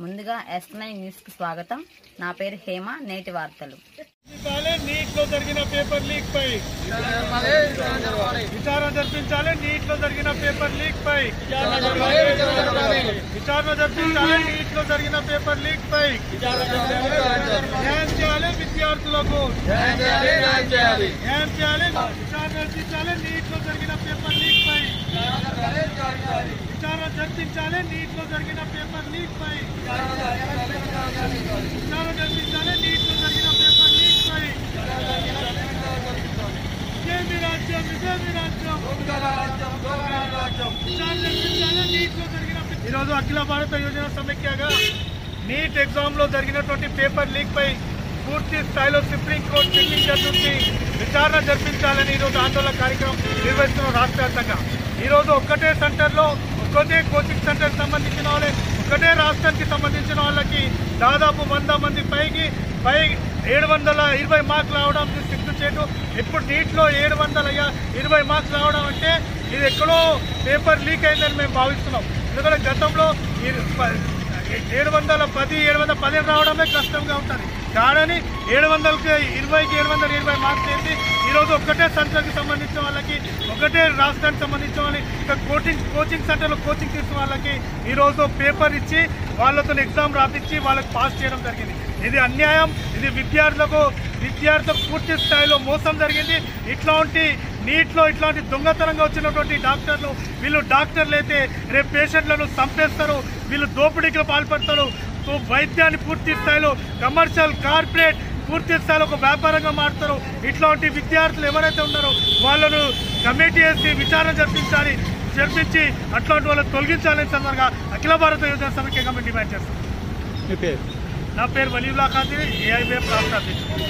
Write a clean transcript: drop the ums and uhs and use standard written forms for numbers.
ముందుగా S9 news కి స్వాగతం. నా పేరు హేమ. నేటి వార్తలు. నీట్లో జరిగిన పేపర్ లీక్ పై విచారణ జరిపించాలి. నీట్లో జరిగిన పేపర్ లీక్ పై విచారణ జరిపించాలి. నీట్లో జరిగిన పేపర్ లీక్ పై న్యాయం చేయాలి. విద్యార్థులకు న్యాయం చేయాలి. విచారణ జరిపించాలి. నీట్లో జరిగిన పేపర్ లీక్ పై విచారణ జరిపించాలి. నీట్లో జరిగిన పేపర్ లీక్ పై విచారణ జరిపించాలి. నీట్లో జరిగిన పేపర్ లీక్ పై ఇదేమి రాజ్యం, ఇదేమి రాజ్యం. ఈరోజు అఖిల భారత యువజన సమైక్యగా నీట్ ఎగ్జామ్ లో జరిగినటువంటి పేపర్ లీక్ పై పూర్తి స్థాయిలో సుప్రీంకోర్టు సిట్టింగ్ జడ్జి విచారణ జరిపించాలని ఈరోజు ఆందోళన కార్యక్రమం నిర్వహిస్తున్నాం. రాష్ట్ర వ్యాప్తంగా ఈరోజు ఒక్కటే సెంటర్లో ఒక్కటే కోచింగ్ సెంటర్ సంబంధించిన వాళ్ళే ఒకటే రాష్ట్రానికి సంబంధించిన వాళ్ళకి దాదాపు 100 మంది పైకి 720 మార్కులు రావడం సిగ్గు చేయడం. ఇప్పుడు నీట్లో 720 మార్క్స్ రావడం అంటే ఇది ఎక్కడో పేపర్ లీక్ అయిందని మేము భావిస్తున్నాం. ఎందుకంటే గతంలో 710 715 రావడమే కష్టంగా ఉంటుంది. కానీ 720కి 720 మార్క్స్ చేసి ఈరోజు ఒక్కటే సెంటర్కి సంబంధించిన వాళ్ళకి ఒకటే రాష్ట్రానికి సంబంధించిన వాళ్ళకి ఇంకా కోచింగ్ సెంటర్లో కోచింగ్ తీసుకున్న వాళ్ళకి ఈరోజు పేపర్ ఇచ్చి వాళ్ళతో ఎగ్జామ్ రాపించి వాళ్ళకి పాస్ చేయడం జరిగింది. ఇది అన్యాయం. ఇది విద్యార్థులకు పూర్తి స్థాయిలో మోసం జరిగింది. నీట్లో ఇట్లాంటి దొంగతనంగా వచ్చినటువంటి డాక్టర్లు వీళ్ళు డాక్టర్లు అయితే రేపు పేషెంట్లను చంపేస్తారు. వీళ్ళు దోపిడీకి పాల్పడతారు. వైద్యాన్ని పూర్తి స్థాయిలో కమర్షియల్ కార్పొరేట్ పూర్తి స్థాయిలో ఒక వ్యాపారంగా మారుతారు. ఇట్లాంటి విద్యార్థులు ఎవరైతే ఉన్నారో వాళ్ళను కమిటీ వేసి విచారణ జరిపించి అట్లాంటి వాళ్ళని తొలగించాలని సందర్భంగా అఖిల భారత యువజన సమైక్య కమిటీ డిమాండ్ చేస్తారు. నా పేరు వలీవుల్లా ఖాదీ, ఏఐబీఎఫ్ రాష్ట్ర అధ్యక్షుడు.